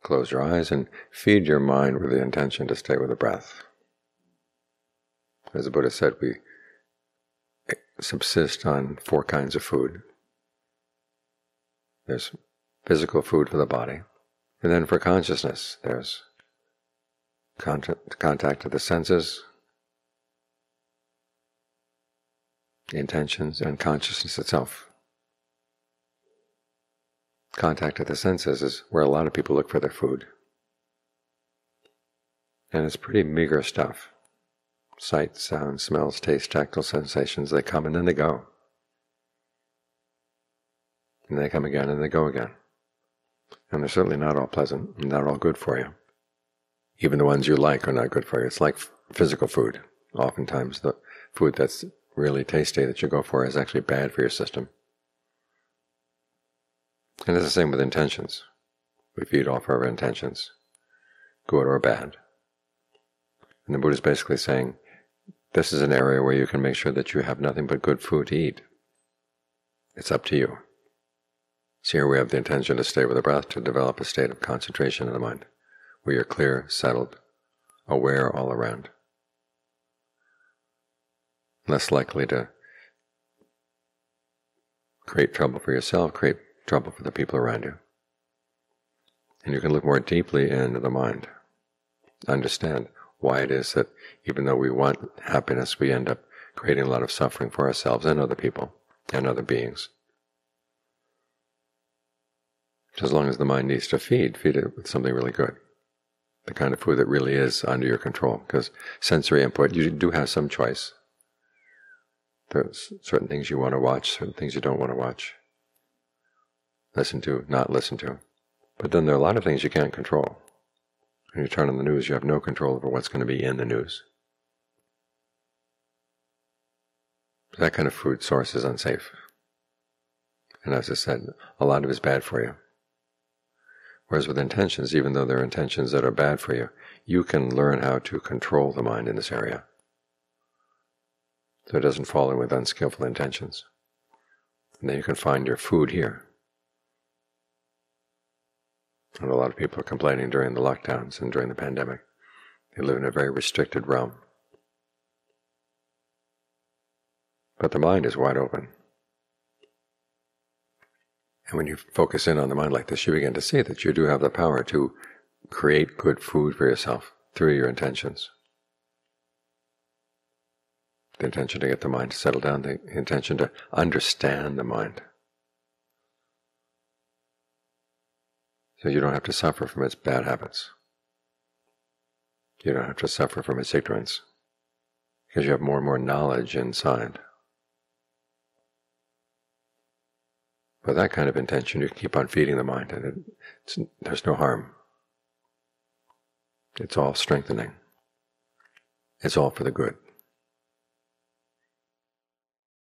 close your eyes and feed your mind with the intention to stay with the breath. As the Buddha said, we subsist on 4 kinds of food. There's physical food for the body, and then for consciousness, there's contact of the senses, intentions, and consciousness itself. Contact of the senses is where a lot of people look for their food. And it's pretty meager stuff. Sight, sound, smells, taste, tactile sensations, they come and then they go. And they come again and they go again. And they're certainly not all pleasant, and not all good for you. Even the ones you like are not good for you. It's like physical food. Oftentimes the food that's really tasty that you go for is actually bad for your system. And it's the same with intentions. We feed off our intentions, good or bad. And the Buddha is basically saying, this is an area where you can make sure that you have nothing but good food to eat. It's up to you. So here we have the intention to stay with the breath, to develop a state of concentration in the mind, where you're clear, settled, aware all around. Less likely to create trouble for yourself, create trouble for the people around you. And you can look more deeply into the mind, understand why it is that even though we want happiness, we end up creating a lot of suffering for ourselves and other people and other beings. So as long as the mind needs to feed it with something really good. The kind of food that really is under your control. Because sensory input, you do have some choice. There's certain things you want to watch, certain things you don't want to watch. Listen to, not listen to. But then there are a lot of things you can't control. When you turn on the news, you have no control over what's going to be in the news. That kind of food source is unsafe. And as I said, a lot of it is bad for you. Whereas with intentions, even though there are intentions that are bad for you, you can learn how to control the mind in this area. So it doesn't fall in with unskillful intentions. And then you can find your food here. And a lot of people are complaining during the lockdowns and during the pandemic. They live in a very restricted realm. But the mind is wide open. And when you focus in on the mind like this, you begin to see that you do have the power to create good food for yourself through your intentions. The intention to get the mind to settle down, the intention to understand the mind. So you don't have to suffer from its bad habits. You don't have to suffer from its ignorance, because you have more and more knowledge inside. With that kind of intention, you keep on feeding the mind, and there's no harm. It's all strengthening. It's all for the good.